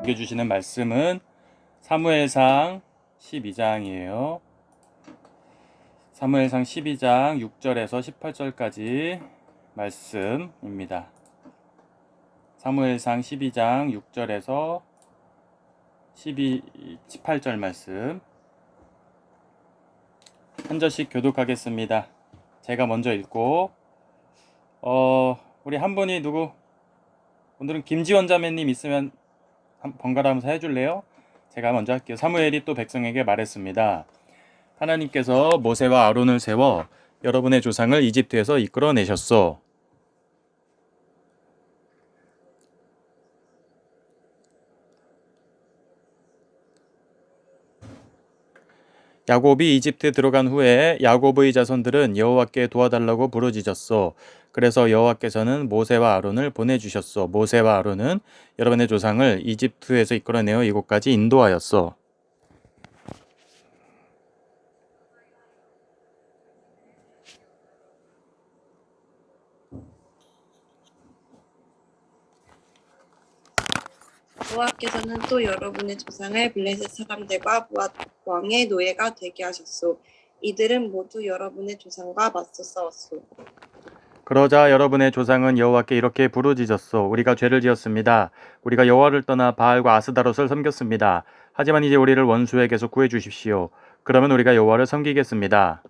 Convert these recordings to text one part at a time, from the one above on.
남겨주시는 말씀은 사무엘상 12장이에요. 사무엘상 12장 6절에서 18절까지 말씀입니다. 사무엘상 12장 6절에서 18절 말씀 한 절씩 교독하겠습니다. 제가 먼저 읽고 우리 한 분이 누구? 오늘은 김지원 자매님 있으면 번갈아 하면서 해줄래요? 제가 먼저 할게요. 사무엘이 또 백성에게 말했습니다. 하나님께서 모세와 아론을 세워 여러분의 조상을 이집트에서 이끌어내셨소. 야곱이 이집트에 들어간 후에 야곱의 자손들은 여호와께 도와달라고 부르짖었소. 그래서 여호와께서는 모세와 아론을 보내주셨소. 모세와 아론은 여러분의 조상을 이집트에서 이끌어내어 이곳까지 인도하였소. 여호와께서는 또 여러분의 조상을 블레셋 사람들과 모압 왕의 노예가 되게 하셨소. 이들은 모두 여러분의 조상과 맞서 싸웠소. 그러자 여러분의 조상은 여호와께 이렇게 부르짖었소. 우리가 죄를 지었습니다. 우리가 여호와를 떠나 바알과 아스다롯을 섬겼습니다. 하지만 이제 우리를 원수에게서 구해 주십시오. 그러면 우리가 여호와를 섬기겠습니다.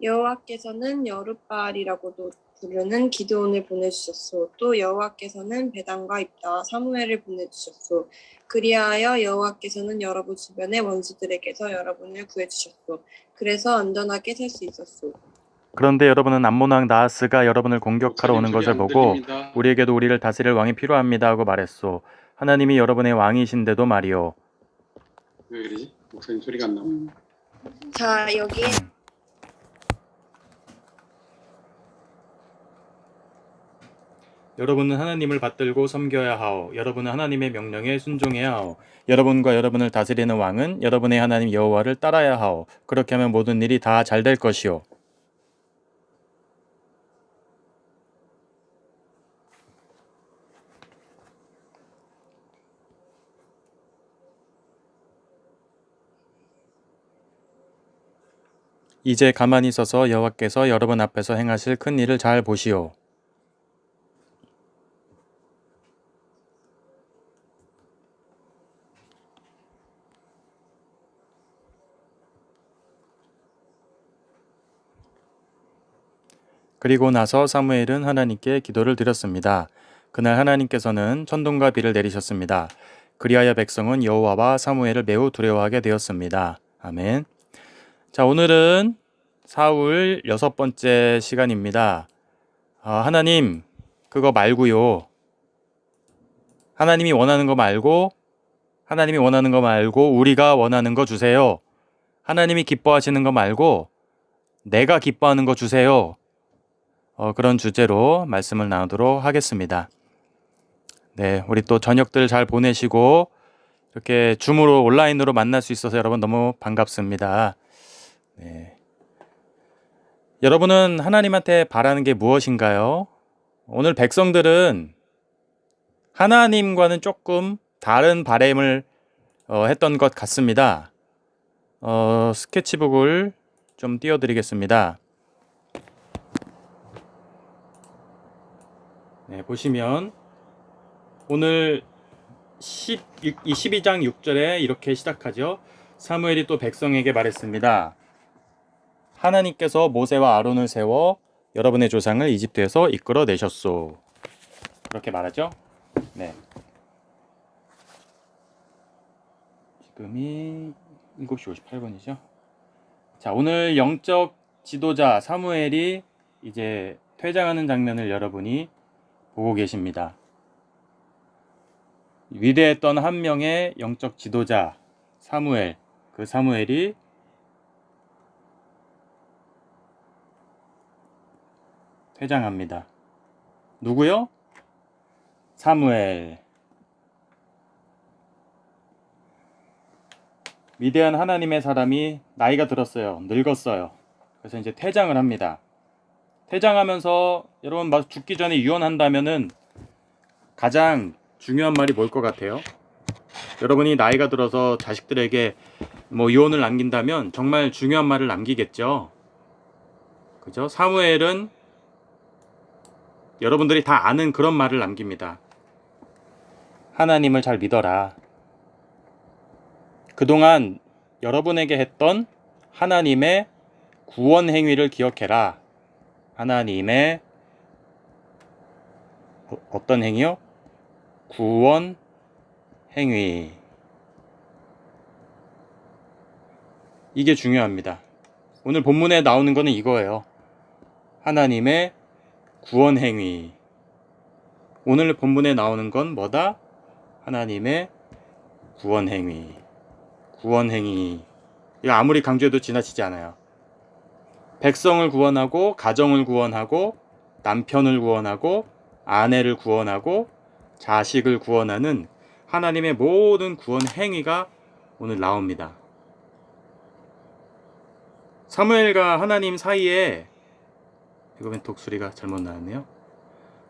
여호와께서는 여룻바알이라고도 부르는 기드온을 보내주셨소. 또 여호와께서는 베단과 입다와 사무엘을 보내주셨소. 그리하여 여호와께서는 여러분 주변의 원수들에게서 여러분을 구해주셨소. 그래서 안전하게 살 수 있었소. 그런데 여러분은 암몬 왕 나하스가 여러분을 공격하러 오는 것을 보고 우리에게도 우리를 다스릴 왕이 필요합니다 하고 말했소. 하나님이 여러분의 왕이신데도 말이요. 왜 그러지? 목사님 소리가 안 나와. 자, 여기 여러분은 하나님을 받들고 섬겨야 하오. 여러분은 하나님의 명령에 순종해야 하오. 여러분과 여러분을 다스리는 왕은 여러분의 하나님 여호와를 따라야 하오. 그렇게 하면 모든 일이 다 잘 될 것이오. 이제 가만히 서서 여호와께서 여러분 앞에서 행하실 큰 일을 잘 보시오. 그리고 나서 사무엘은 하나님께 기도를 드렸습니다. 그날 하나님께서는 천둥과 비를 내리셨습니다. 그리하여 백성은 여호와와 사무엘을 매우 두려워하게 되었습니다. 아멘. 자, 오늘은 사울 6번째 시간입니다. 하나님, 그거 말고요. 하나님이 원하는 거 말고 우리가 원하는 거 주세요. 하나님이 기뻐하시는 거 말고 내가 기뻐하는 거 주세요. 그런 주제로 말씀을 나누도록 하겠습니다. 네, 우리 또 저녁들 잘 보내시고 이렇게 줌으로 온라인으로 만날 수 있어서 여러분 너무 반갑습니다. 네. 여러분은 하나님한테 바라는 게 무엇인가요? 오늘 백성들은 하나님과는 조금 다른 바램을 했던 것 같습니다. 스케치북을 좀 띄워드리겠습니다. 네, 보시면 오늘 12장 6절에 이렇게 시작하죠. 사무엘이 또 백성에게 말했습니다. 하나님께서 모세와 아론을 세워 여러분의 조상을 이집트에서 이끌어내셨소. 그렇게 말하죠. 네. 지금이 7시 58분이죠. 자, 오늘 영적 지도자 사무엘이 이제 퇴장하는 장면을 여러분이 보고 계십니다. 위대했던 한 명의 영적 지도자 사무엘, 그 사무엘이 퇴장합니다. 누구요? 사무엘. 위대한 하나님의 사람이 나이가 들었어요. 늙었어요. 그래서 이제 퇴장을 합니다. 퇴장하면서 여러분 죽기 전에 유언한다면은 가장 중요한 말이 뭘 것 같아요? 여러분이 나이가 들어서 자식들에게 뭐 유언을 남긴다면 정말 중요한 말을 남기겠죠. 그죠? 사무엘은 여러분들이 다 아는 그런 말을 남깁니다. 하나님을 잘 믿어라. 그동안 여러분에게 했던 하나님의 구원 행위를 기억해라. 하나님의 어떤 행위요? 구원 행위. 이게 중요합니다. 오늘 본문에 나오는 거는 이거예요. 하나님의 구원 행위. 오늘 본문에 나오는 건 뭐다? 하나님의 구원 행위. 구원 행위. 이거 아무리 강조해도 지나치지 않아요. 백성을 구원하고, 가정을 구원하고, 남편을 구원하고, 아내를 구원하고, 자식을 구원하는 하나님의 모든 구원 행위가 오늘 나옵니다. 사무엘과 하나님 사이에, 이거 왜 독수리가 잘못 나왔네요.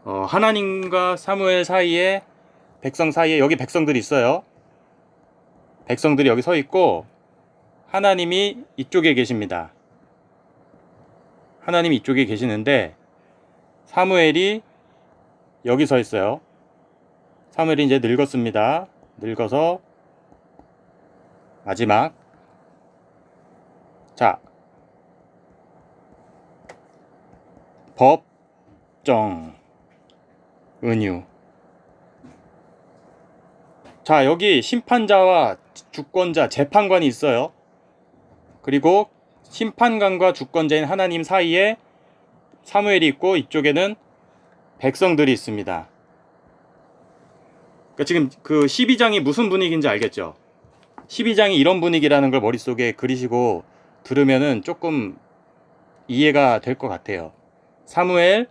하나님과 사무엘 사이에, 백성 사이에 여기 백성들이 있어요. 백성들이 여기 서 있고 하나님이 이쪽에 계십니다. 하나님이 이쪽에 계시는데 사무엘이 여기 서 있어요. 사무엘이 이제 늙었습니다. 늙어서 마지막. 자, 법정 은유. 자, 여기 심판자와 주권자, 재판관이 있어요. 그리고 심판관과 주권자인 하나님 사이에 사무엘이 있고 이쪽에는 백성들이 있습니다. 그러니까 지금 그 12장이 무슨 분위기인지 알겠죠? 12장이 이런 분위기라는 걸 머릿속에 그리시고 들으면은 조금 이해가 될 것 같아요. 사무엘,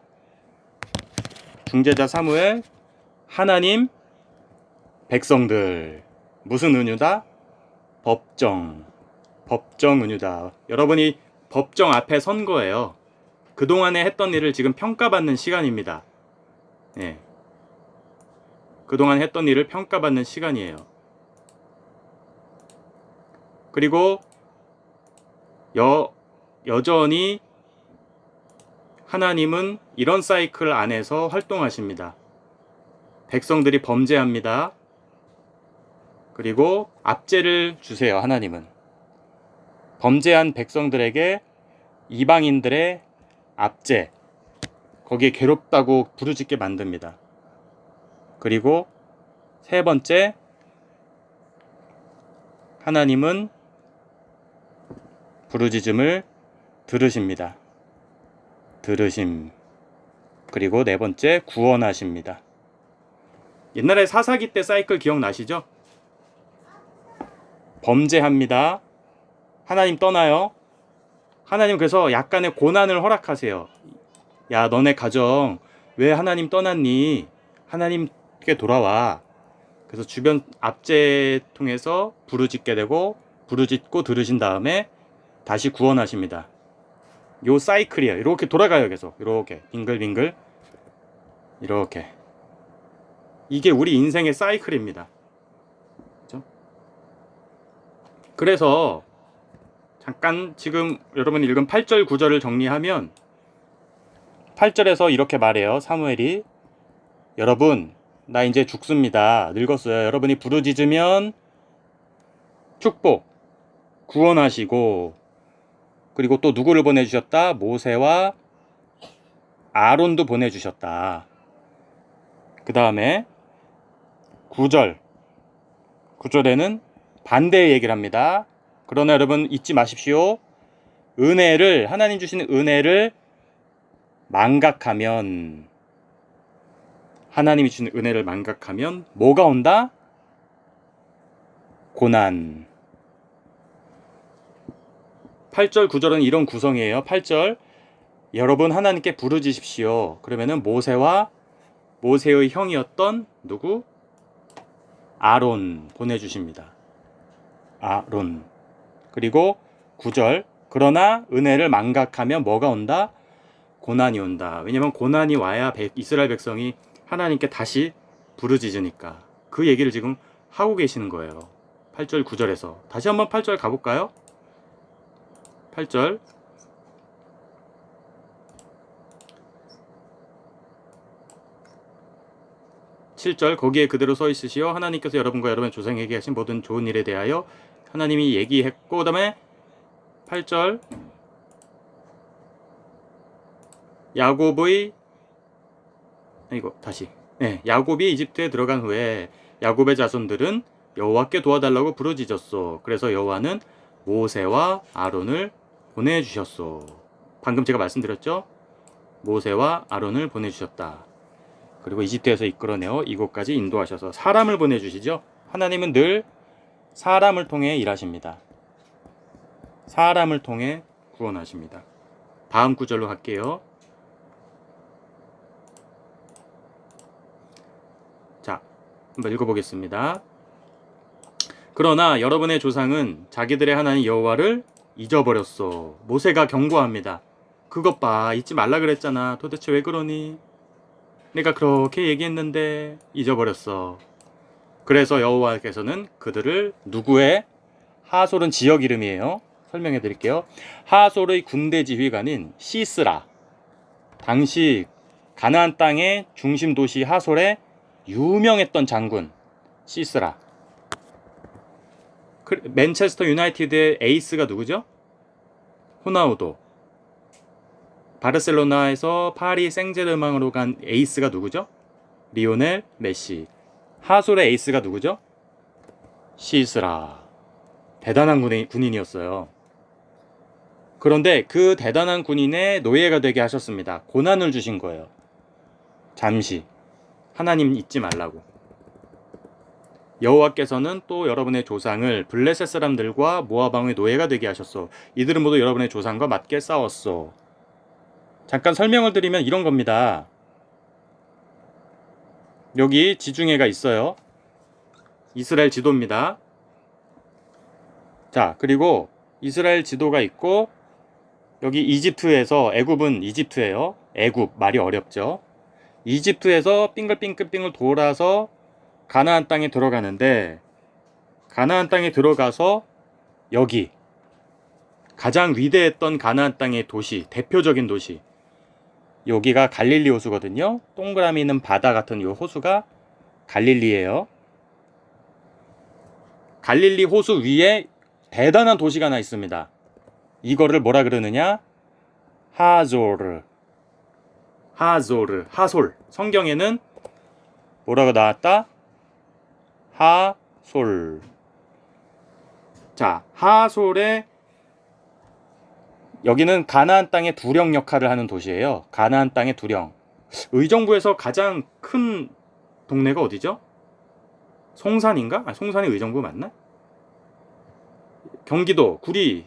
중재자 사무엘, 하나님, 백성들. 무슨 은유다? 법정 은유다. 여러분이 법정 앞에 선 거예요. 그동안에 했던 일을 지금 평가받는 시간입니다. 예. 그동안 했던 일을 평가받는 시간이에요. 그리고 여전히 하나님은 이런 사이클 안에서 활동하십니다. 백성들이 범죄합니다. 그리고 압제를 주세요. 하나님은 범죄한 백성들에게 이방인들의 압제, 거기에 괴롭다고 부르짖게 만듭니다. 그리고 세 번째, 하나님은 부르짖음을 들으십니다. 들으심. 그리고 네 번째, 구원하십니다. 옛날에 사사기 때 사이클 기억나시죠? 범죄합니다. 하나님 떠나요. 하나님 그래서 약간의 고난을 허락하세요. 야, 너네 가정 왜 하나님 떠났니? 하나님께 돌아와. 그래서 주변 압제 통해서 부르짖게 되고 부르짖고 들으신 다음에 다시 구원하십니다. 요 사이클이에요. 이렇게 돌아가요. 계속 이렇게 빙글빙글 이렇게. 이게 우리 인생의 사이클입니다. 그렇죠? 그래서 잠깐 지금 여러분이 읽은 8절 9절을 정리하면 8절에서 이렇게 말해요. 사무엘이 여러분 나 이제 죽습니다. 늙었어요. 여러분이 부르짖으면 축복, 구원하시고 그리고 또 누구를 보내주셨다? 모세와 아론도 보내주셨다. 그 다음에 9절에는 반대의 얘기를 합니다. 그러나 여러분 잊지 마십시오. 하나님 주시는 은혜를 망각하면, 하나님이 주시는 은혜를 망각하면 뭐가 온다? 고난. 8절 9절은 이런 구성이에요. 8절 여러분 하나님께 부르짖으십시오. 그러면은 모세의 형이었던 누구? 아론 보내주십니다. 아론. 그리고 9절 그러나 은혜를 망각하면 뭐가 온다? 고난이 온다. 왜냐면 고난이 와야 이스라엘 백성이 하나님께 다시 부르짖으니까. 그 얘기를 지금 하고 계시는 거예요. 8절 9절에서. 다시 한번 8절 가볼까요? 8절. 7절 거기에 그대로 서 있으시오. 하나님께서 여러분과 여러분의 조상에게 하신 모든 좋은 일에 대하여 하나님이 얘기했고, 그 다음에 8절 야곱이 이집트에 들어간 후에 야곱의 자손들은 여호와께 도와달라고 부르짖었소. 그래서 여호와는 모세와 아론을 보내주셨소. 방금 제가 말씀드렸죠? 모세와 아론을 보내주셨다. 그리고 이집트에서 이끌어내어 이곳까지 인도하셔서 사람을 보내주시죠. 하나님은 늘 사람을 통해 일하십니다. 사람을 통해 구원하십니다. 다음 구절로 갈게요. 자, 한번 읽어보겠습니다. 그러나 여러분의 조상은 자기들의 하나님 여호와를 잊어버렸어. 모세가 경고합니다. 그것 봐, 잊지 말라 그랬잖아. 도대체 왜 그러니? 내가 그렇게 얘기했는데 잊어버렸어. 그래서 여호와께서는 그들을 누구의? 하솔은 지역 이름이에요. 설명해 드릴게요. 하솔의 군대 지휘관인 시스라, 당시 가나안 땅의 중심 도시 하솔의 유명했던 장군 시스라. 맨체스터 유나이티드의 에이스가 누구죠? 호나우도. 바르셀로나에서 파리 생제르맹으로 간 에이스가 누구죠? 리오넬 메시. 하솔의 에이스가 누구죠? 시스라. 대단한 군인이었어요. 그런데 그 대단한 군인의 노예가 되게 하셨습니다. 고난을 주신 거예요. 잠시. 하나님 잊지 말라고. 여호와께서는 또 여러분의 조상을 블레셋 사람들과 모압 왕의 노예가 되게 하셨소. 이들은 모두 여러분의 조상과 맞게 싸웠소. 잠깐 설명을 드리면 이런 겁니다. 여기 지중해가 있어요. 이스라엘 지도입니다. 자, 그리고 이스라엘 지도가 있고 여기 이집트에서, 애굽은 이집트예요. 애굽, 말이 어렵죠. 이집트에서 빙글빙글 돌아서 가나안 땅에 들어가는데, 가나안 땅에 들어가서 여기 가장 위대했던 가나안 땅의 도시, 대표적인 도시, 여기가 갈릴리 호수거든요. 동그라미 있는 바다 같은 이 호수가 갈릴리예요. 갈릴리 호수 위에 대단한 도시가 하나 있습니다. 이거를 뭐라 그러느냐? 하솔. 성경에는 뭐라고 나왔다? 하솔. 자, 하솔의 여기는 가나안 땅의 두령 역할을 하는 도시예요. 가나안 땅의 두령. 의정부에서 가장 큰 동네가 어디죠? 송산인가? 송산이 의정부 맞나? 경기도 구리.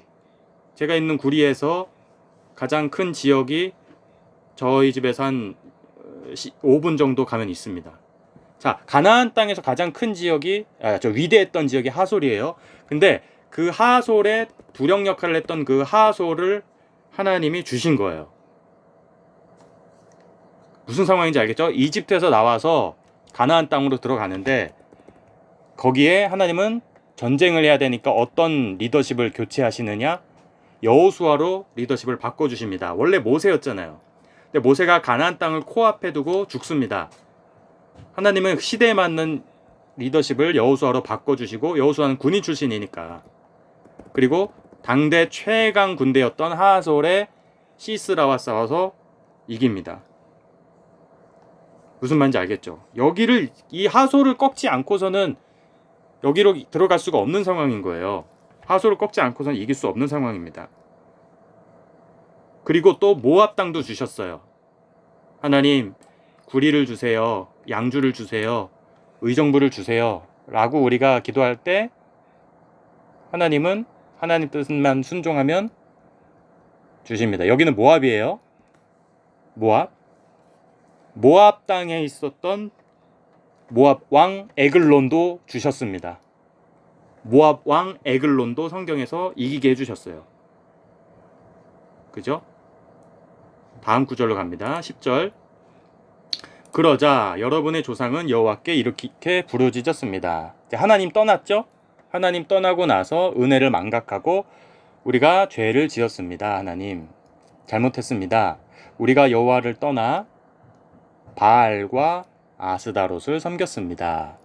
제가 있는 구리에서 가장 큰 지역이 저희 집에서 한 5분 정도 가면 있습니다. 자, 가나안 땅에서 가장 큰 지역이 위대했던 지역이 하솔이에요. 근데 그 하솔의 두령 역할을 했던 그 하솔을 하나님이 주신 거예요. 무슨 상황인지 알겠죠? 이집트에서 나와서 가나안 땅으로 들어가는데 거기에 하나님은 전쟁을 해야 되니까 어떤 리더십을 교체하시느냐? 여호수아로 리더십을 바꿔주십니다. 원래 모세였잖아요. 근데 모세가 가나안 땅을 코앞에 두고 죽습니다. 하나님은 시대에 맞는 리더십을 여호수아로 바꿔주시고, 여호수아는 군인 출신이니까. 그리고 당대 최강 군대였던 하솔의 시스라와 싸워서 이깁니다. 무슨 말인지 알겠죠? 여기를, 이 하솔을 꺾지 않고서는 여기로 들어갈 수가 없는 상황인 거예요. 하솔을 꺾지 않고서는 이길 수 없는 상황입니다. 그리고 또 모압 땅도 주셨어요. 하나님, 구리를 주세요. 양주를 주세요. 의정부를 주세요. 라고 우리가 기도할 때 하나님은 하나님 뜻만 순종하면 주십니다. 여기는 모압이에요. 모압 땅에 있었던 모압 왕 에글론도 주셨습니다. 모압 왕 에글론도 성경에서 이기게 해주셨어요. 그죠? 다음 구절로 갑니다. 10절. 그러자 여러분의 조상은 여호와께 이렇게 부르짖었습니다. 이제 하나님 떠났죠? 하나님 떠나고 나서 은혜를 망각하고 우리가 죄를 지었습니다. 하나님 잘못했습니다. 우리가 여호와를 떠나 바알과 아스다롯을 섬겼습니다.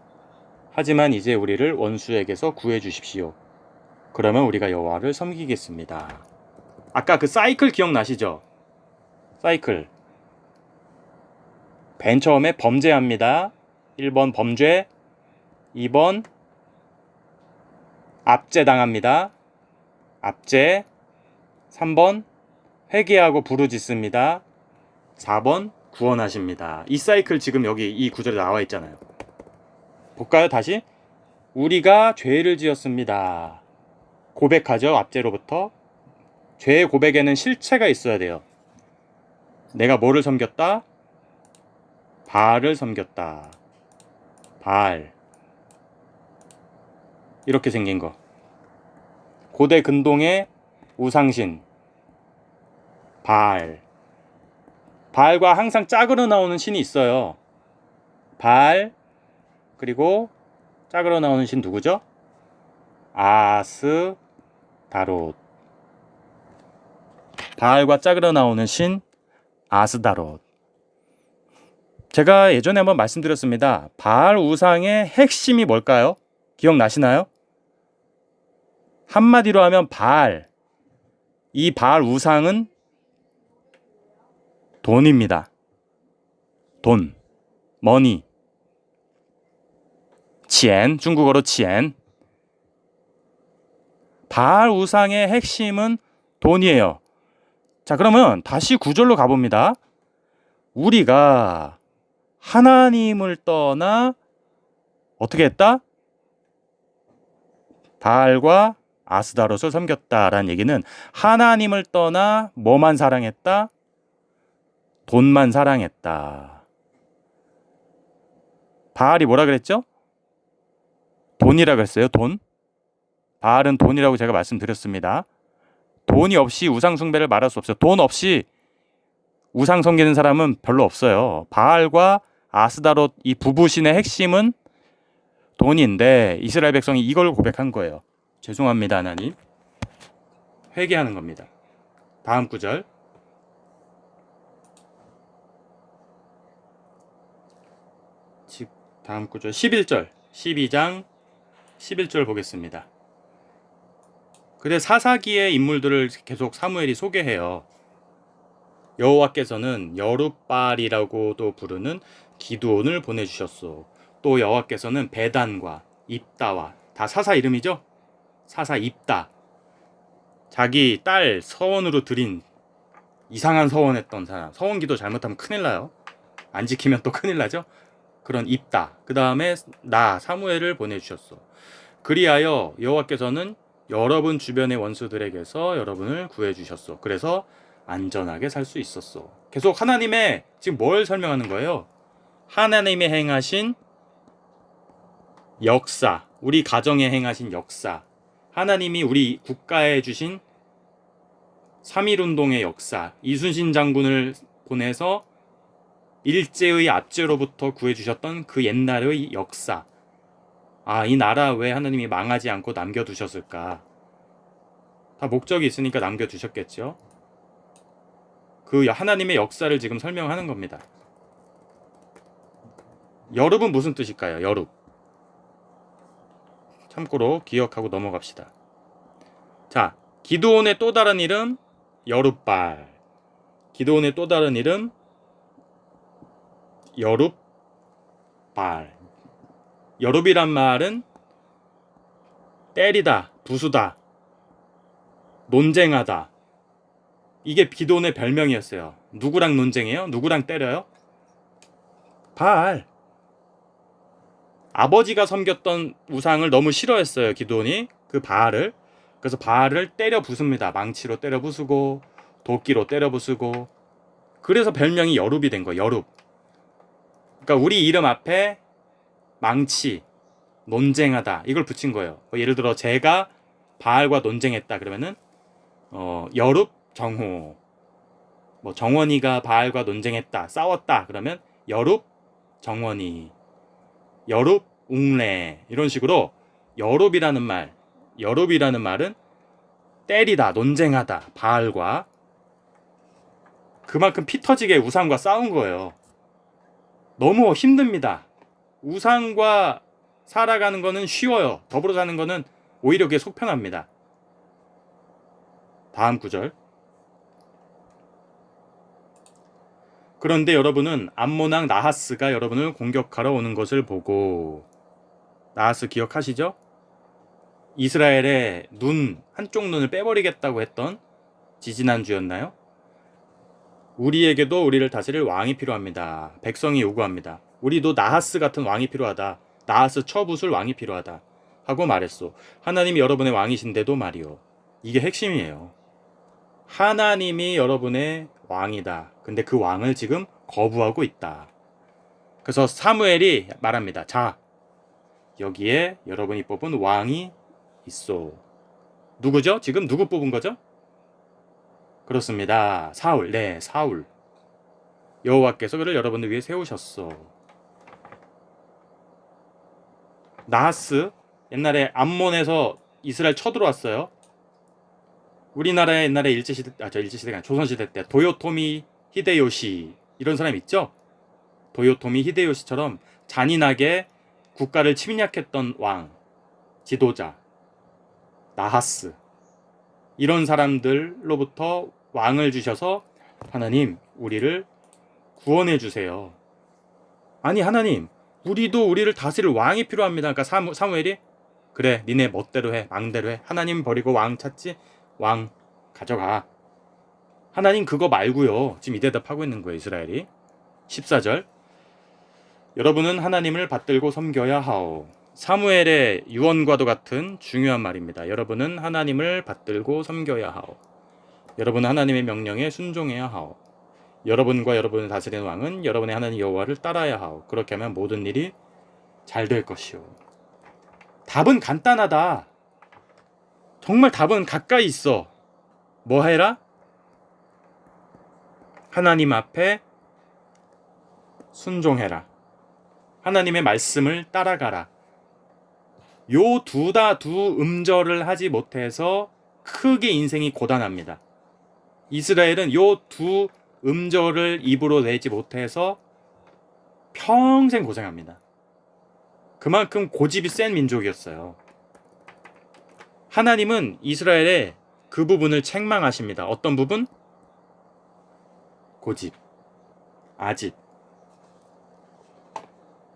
하지만 이제 우리를 원수에게서 구해 주십시오. 그러면 우리가 여호와를 섬기겠습니다. 아까 그 사이클 기억나시죠? 사이클. 맨 처음에 범죄합니다. 1번 범죄, 2번 압제당합니다. 압제, 3번 회개하고 부르짖습니다. 4번 구원하십니다. 이 사이클 지금 여기 이 구절에 나와 있잖아요. 볼까요? 다시. 우리가 죄를 지었습니다. 고백하죠. 압제로부터. 죄의 고백에는 실체가 있어야 돼요. 내가 뭐를 섬겼다? 바알을 섬겼다. 바알. 이렇게 생긴 거. 고대 근동의 우상신. 바알. 바알과 항상 짝으로 나오는 신이 있어요. 바알. 그리고 짝으로 나오는 신 누구죠? 아스다롯. 바알과 짝으로 나오는 신 아스다롯. 제가 예전에 한번 말씀드렸습니다. 바알 우상의 핵심이 뭘까요? 기억나시나요? 한마디로 하면 바알. 이 바알 우상은 돈입니다. 돈. 머니. 치엔. 중국어로 치엔. 바알 우상의 핵심은 돈이에요. 자, 그러면 다시 구절로 가봅니다. 우리가 하나님을 떠나 어떻게 했다? 바알과 아스다롯을 섬겼다라는 얘기는 하나님을 떠나 뭐만 사랑했다? 돈만 사랑했다. 바알이 뭐라 그랬죠? 돈이라 그랬어요. 돈. 바알은 돈이라고 제가 말씀드렸습니다. 돈이 없이 우상 숭배를 말할 수 없어요. 돈 없이 우상 섬기는 사람은 별로 없어요. 바알과 아스다롯 이 부부신의 핵심은 돈인데 이스라엘 백성이 이걸 고백한 거예요. 죄송합니다, 하나님. 회개하는 겁니다. 다음 구절. 다음 구절 11절. 12장 11절 보겠습니다. 그래 사사기의 인물들을 계속 사무엘이 소개해요. 여호와께서는 여룻바알이라고도 부르는 기드온을 보내주셨소. 또 여호와께서는 베단과 입다와 다 사사 이름이죠? 사사 입다. 자기 딸 서원으로 드린 이상한 서원했던 사람. 서원기도 잘못하면 큰일 나요. 안 지키면 또 큰일 나죠? 그런 입다. 그 다음에 나 사무엘을 보내주셨소. 그리하여 여호와께서는 여러분 주변의 원수들에게서 여러분을 구해주셨소. 그래서 안전하게 살 수 있었소. 계속 하나님의 지금 뭘 설명하는 거예요? 하나님의 행하신 역사, 우리 가정에 행하신 역사, 하나님이 우리 국가에 주신 3.1운동의 역사, 이순신 장군을 보내서 일제의 압제로부터 구해주셨던 그 옛날의 역사. 아, 이 나라 왜 하나님이 망하지 않고 남겨두셨을까? 다 목적이 있으니까 남겨두셨겠죠. 그 하나님의 역사를 지금 설명하는 겁니다. 여룹은 무슨 뜻일까요? 여룹. 참고로 기억하고 넘어갑시다. 자, 기드온의 또 다른 이름 여룻바알. 기드온의 또 다른 이름 여룻바알. 여룹이란 말은 때리다, 부수다, 논쟁하다. 이게 기드온의 별명이었어요. 누구랑 논쟁해요? 누구랑 때려요? 바알. 아버지가 섬겼던 우상을 너무 싫어했어요. 기드온이 그 바알을. 그래서 바알을 때려 부숩니다. 망치로 때려 부수고 도끼로 때려 부수고. 그래서 별명이 여룹이 된 거예요. 여룹. 그러니까 우리 이름 앞에 망치, 논쟁하다 이걸 붙인 거예요. 예를 들어 제가 바알과 논쟁했다 그러면은 여룹 정호. 뭐 정원이가 바알과 논쟁했다, 싸웠다 그러면 여룹 정원이, 여룹, 웅레 이런 식으로 여룹이라는 말은 때리다, 논쟁하다, 바알과 그만큼 피 터지게 우상과 싸운 거예요. 너무 힘듭니다. 우상과 살아가는 거는 쉬워요. 더불어 사는 거는 오히려 그게 속편합니다. 다음 구절. 그런데 여러분은 암몬왕 나하스가 여러분을 공격하러 오는 것을 보고, 나하스 기억하시죠? 이스라엘의 한쪽 눈을 빼버리겠다고 했던 지지난주였나요? 우리에게도 우리를 다스릴 왕이 필요합니다. 백성이 요구합니다. 우리도 나하스 같은 왕이 필요하다. 나하스 처부술 왕이 필요하다. 하고 말했소. 하나님이 여러분의 왕이신데도 말이요. 이게 핵심이에요. 하나님이 여러분의 왕이다. 근데 그 왕을 지금 거부하고 있다. 그래서 사무엘이 말합니다. 자, 여기에 여러분이 뽑은 왕이 있소. 누구죠? 지금 누구 뽑은 거죠? 그렇습니다. 사울. 네, 사울. 여호와께서 그를 여러분들 위해 세우셨소. 나하스, 옛날에 암몬에서 이스라엘 쳐들어왔어요. 우리나라에 옛날에 일제시대가 아니라 조선시대 때 도요토미 히데요시 이런 사람 있죠? 도요토미 히데요시처럼 잔인하게 국가를 침략했던 왕, 지도자, 나하스 이런 사람들로부터 왕을 주셔서 하나님 우리를 구원해 주세요. 아니 하나님 우리도 우리를 다스릴 왕이 필요합니다. 그러니까 사무엘이 그래 니네 멋대로 해, 왕대로 해. 하나님 버리고 왕 찾지? 왕 가져가. 하나님 그거 말고요. 지금 이 대답하고 있는 거예요. 이스라엘이. 14절. 여러분은 하나님을 받들고 섬겨야 하오. 사무엘의 유언과도 같은 중요한 말입니다. 여러분은 하나님을 받들고 섬겨야 하오. 여러분은 하나님의 명령에 순종해야 하오. 여러분과 여러분을 다스리는 왕은 여러분의 하나님 여호와를 따라야 하오. 그렇게 하면 모든 일이 잘 될 것이오. 답은 간단하다. 정말 답은 가까이 있어. 뭐 해라? 하나님 앞에 순종해라. 하나님의 말씀을 따라가라. 요 두 음절을 하지 못해서 크게 인생이 고단합니다. 이스라엘은 요 두 음절을 입으로 내지 못해서 평생 고생합니다. 그만큼 고집이 센 민족이었어요. 하나님은 이스라엘의 그 부분을 책망하십니다. 어떤 부분? 고집, 아집.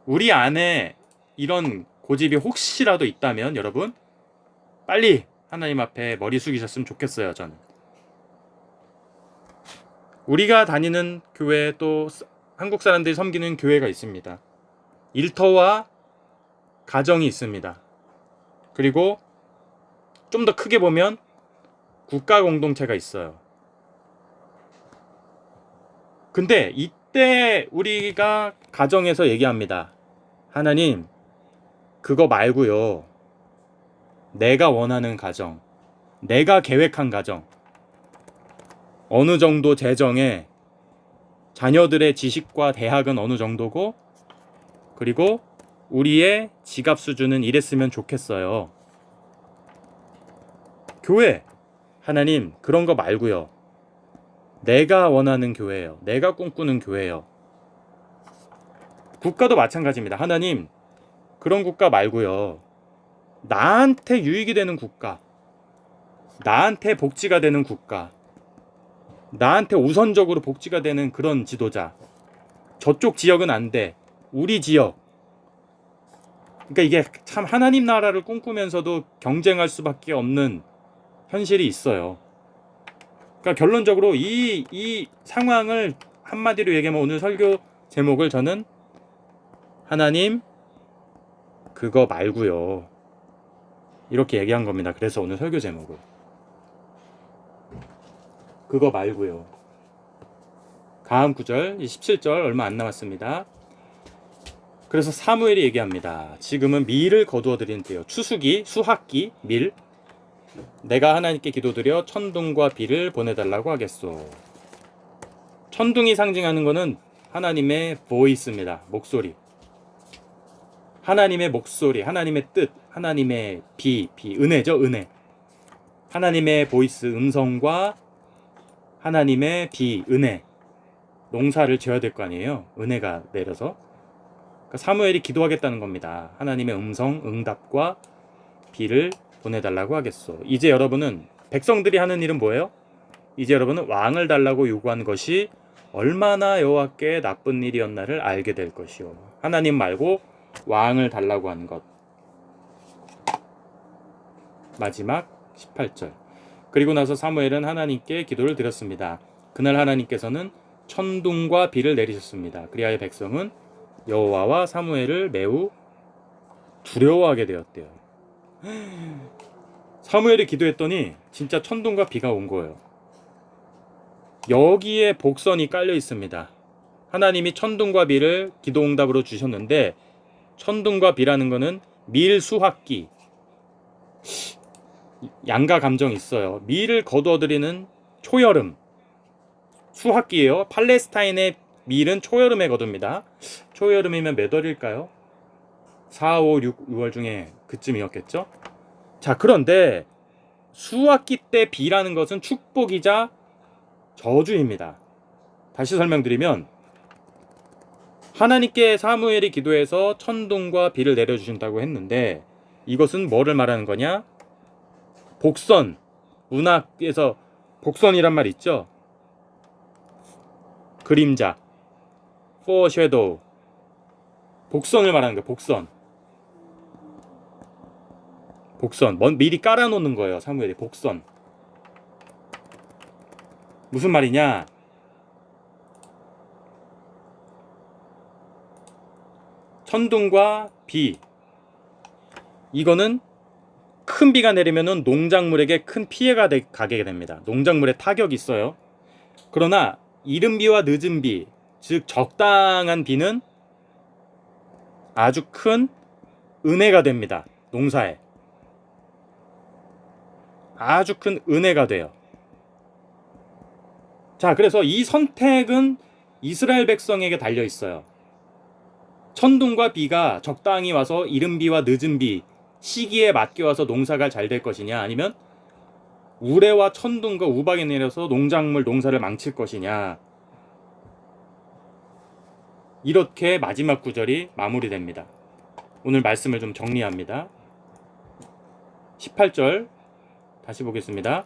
우리 안에 이런 고집이 혹시라도 있다면 여러분 빨리 하나님 앞에 머리 숙이셨으면 좋겠어요. 저는 우리가 다니는 교회 또 한국 사람들이 섬기는 교회가 있습니다. 일터와 가정이 있습니다. 그리고 좀 더 크게 보면 국가 공동체가 있어요. 근데 이때 우리가 가정에서 얘기합니다. 하나님 그거 말고요. 내가 원하는 가정, 내가 계획한 가정, 어느 정도 재정에 자녀들의 지식과 대학은 어느 정도고, 그리고 우리의 지갑 수준은 이랬으면 좋겠어요. 교회, 하나님 그런 거 말고요. 내가 원하는 교회예요. 내가 꿈꾸는 교회예요. 국가도 마찬가지입니다. 하나님 그런 국가 말고요. 나한테 유익이 되는 국가, 나한테 복지가 되는 국가, 나한테 우선적으로 복지가 되는 그런 지도자. 저쪽 지역은 안 돼. 우리 지역. 그러니까 이게 참 하나님 나라를 꿈꾸면서도 경쟁할 수밖에 없는 현실이 있어요. 그러니까 결론적으로 이 상황을 한마디로 얘기하면 오늘 설교 제목을 저는 하나님 그거 말고요. 이렇게 얘기한 겁니다. 그래서 오늘 설교 제목을. 그거 말고요. 다음 구절 17절 얼마 안 남았습니다. 그래서 사무엘이 얘기합니다. 지금은 밀을 거두어 드리는 때요. 추수기, 수확기, 밀. 내가 하나님께 기도드려 천둥과 비를 보내달라고 하겠소. 천둥이 상징하는 거는 하나님의 보이스입니다. 목소리. 하나님의 목소리, 하나님의 뜻, 하나님의 은혜죠, 은혜. 하나님의 보이스, 음성과 하나님의 은혜. 농사를 지어야 될 거 아니에요. 은혜가 내려서. 그러니까 사무엘이 기도하겠다는 겁니다. 하나님의 음성, 응답과 비를 보내달라고 하겠소. 이제 여러분은 백성들이 하는 일은 뭐예요? 이제 여러분은 왕을 달라고 요구한 것이 얼마나 여호와께 나쁜 일이었나를 알게 될 것이요. 하나님 말고 왕을 달라고 한 것. 마지막 18절. 그리고 나서 사무엘은 하나님께 기도를 드렸습니다. 그날 하나님께서는 천둥과 비를 내리셨습니다. 그리하여 백성은 여호와와 사무엘을 매우 두려워하게 되었대요. 사무엘이 기도했더니 진짜 천둥과 비가 온 거예요. 여기에 복선이 깔려 있습니다. 하나님이 천둥과 비를 기도응답으로 주셨는데 천둥과 비라는 거는 밀수확기, 양가 감정이 있어요. 밀을 거두어들이는 초여름, 수확기예요. 팔레스타인의 밀은 초여름에 거둡니다. 초여름이면 몇 월일까요? 4, 5, 6, 6월 중에 그쯤이었겠죠? 자, 그런데 수확기 때 비라는 것은 축복이자 저주입니다. 다시 설명드리면 하나님께 사무엘이 기도해서 천둥과 비를 내려주신다고 했는데 이것은 뭐를 말하는 거냐? 복선, 문학에서 복선이란 말 있죠? 그림자, foreshadow, 복선을 말하는 거예요. 복선, 미리 깔아놓는 거예요. 사무엘이 복선. 무슨 말이냐? 천둥과 비, 이거는 큰 비가 내리면은 농작물에게 큰 피해가 가게 됩니다. 농작물에 타격이 있어요. 그러나 이른 비와 늦은 비, 즉 적당한 비는 아주 큰 은혜가 됩니다. 농사에 아주 큰 은혜가 돼요. 자, 그래서 이 선택은 이스라엘 백성에게 달려 있어요. 천둥과 비가 적당히 와서 이른 비와 늦은 비 시기에 맞게 와서 농사가 잘 될 것이냐, 아니면 우레와 천둥과 우박이 내려서 농사를 망칠 것이냐. 이렇게 마지막 구절이 마무리됩니다. 오늘 말씀을 좀 정리합니다. 18절 다시 보겠습니다.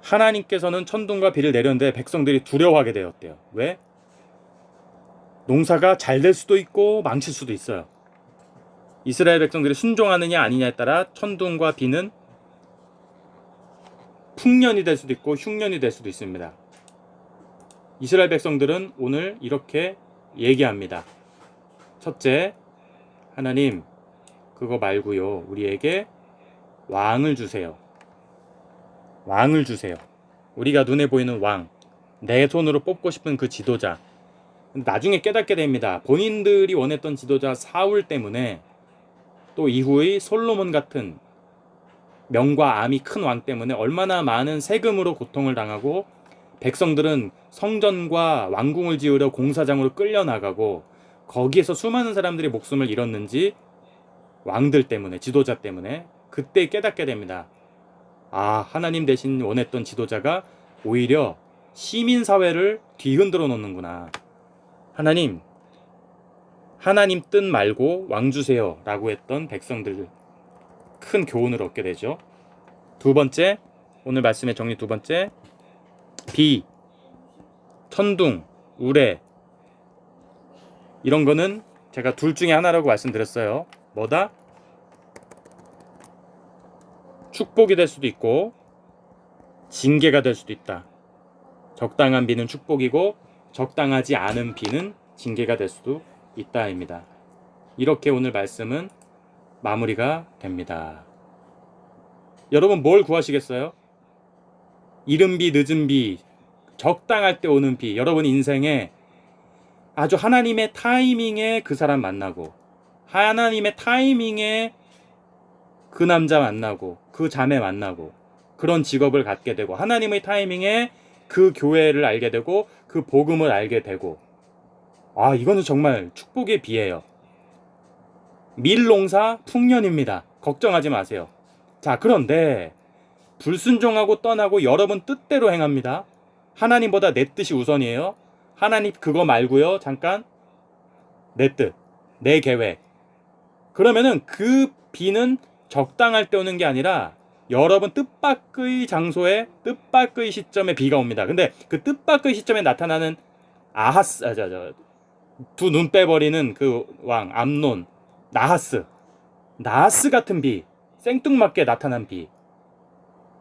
하나님께서는 천둥과 비를 내렸는데 백성들이 두려워하게 되었대요. 왜? 농사가 잘 될 수도 있고 망칠 수도 있어요. 이스라엘 백성들이 순종하느냐 아니냐에 따라 천둥과 비는 풍년이 될 수도 있고 흉년이 될 수도 있습니다. 이스라엘 백성들은 오늘 이렇게 얘기합니다. 첫째, 하나님, 그거 말고요, 우리에게 왕을 주세요. 왕을 주세요. 우리가 눈에 보이는 왕, 내 손으로 뽑고 싶은 그 지도자. 나중에 깨닫게 됩니다. 본인들이 원했던 지도자 사울 때문에, 또 이후의 솔로몬 같은 명과 암이 큰 왕 때문에 얼마나 많은 세금으로 고통을 당하고 백성들은 성전과 왕궁을 지으려 공사장으로 끌려나가고 거기에서 수많은 사람들이 목숨을 잃었는지 왕들 때문에, 지도자 때문에. 그때 깨닫게 됩니다. 아, 하나님 대신 원했던 지도자가 오히려 시민사회를 뒤흔들어 놓는구나. 하나님 뜻 말고 왕 주세요 라고 했던 백성들, 큰 교훈을 얻게 되죠. 두 번째, 오늘 말씀의 정리 두 번째, 비, 천둥, 우레, 이런 거는 제가 둘 중에 하나라고 말씀드렸어요. 뭐다? 축복이 될 수도 있고 징계가 될 수도 있다. 적당한 비는 축복이고 적당하지 않은 비는 징계가 될 수도 있다입니다. 이렇게 오늘 말씀은 마무리가 됩니다. 여러분 뭘 구하시겠어요? 이른 비, 늦은 비, 적당할 때 오는 비. 여러분 인생에 아주 하나님의 타이밍에 그 사람 만나고, 하나님의 타이밍에 그 남자 만나고, 그 자매 만나고, 그런 직업을 갖게 되고, 하나님의 타이밍에 그 교회를 알게 되고, 그 복음을 알게 되고, 아, 이거는 정말 축복의 비예요. 밀농사 풍년입니다. 걱정하지 마세요. 자, 그런데 불순종하고 떠나고 여러분 뜻대로 행합니다. 하나님보다 내 뜻이 우선이에요. 하나님 그거 말고요. 잠깐. 내 뜻, 내 계획. 그러면은 그 비는 적당할 때 오는 게 아니라 여러분 뜻밖의 장소에 뜻밖의 시점에 비가 옵니다. 근데 그 뜻밖의 시점에 나타나는 아하스, 두 눈 빼버리는 그 왕 암논, 나하스 같은 비, 생뚱맞게 나타난 비.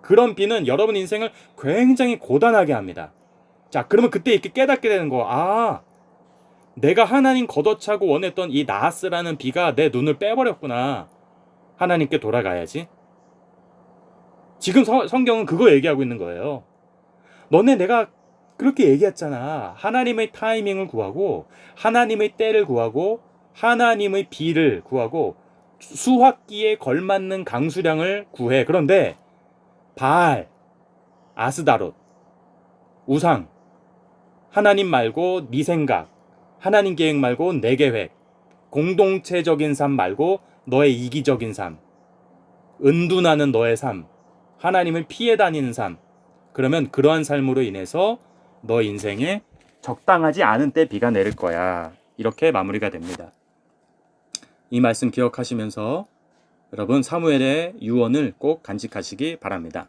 그런 비는 여러분 인생을 굉장히 고단하게 합니다. 자, 그러면 그때 이렇게 깨닫게 되는 거. 아, 내가 하나님 걷어차고 원했던 이 나하스라는 비가 내 눈을 빼버렸구나. 하나님께 돌아가야지. 지금 성경은 그거 얘기하고 있는 거예요. 너네 내가 그렇게 얘기했잖아. 하나님의 타이밍을 구하고 하나님의 때를 구하고 하나님의 비를 구하고 수확기에 걸맞는 강수량을 구해. 그런데 바알, 아스다롯, 우상, 하나님 말고 네 생각, 하나님 계획 말고 내 계획, 공동체적인 삶 말고 너의 이기적인 삶, 은둔하는 너의 삶, 하나님을 피해 다니는 삶. 그러면 그러한 삶으로 인해서 너 인생에 적당하지 않은 때 비가 내릴 거야. 이렇게 마무리가 됩니다. 이 말씀 기억하시면서 여러분 사무엘의 유언을 꼭 간직하시기 바랍니다.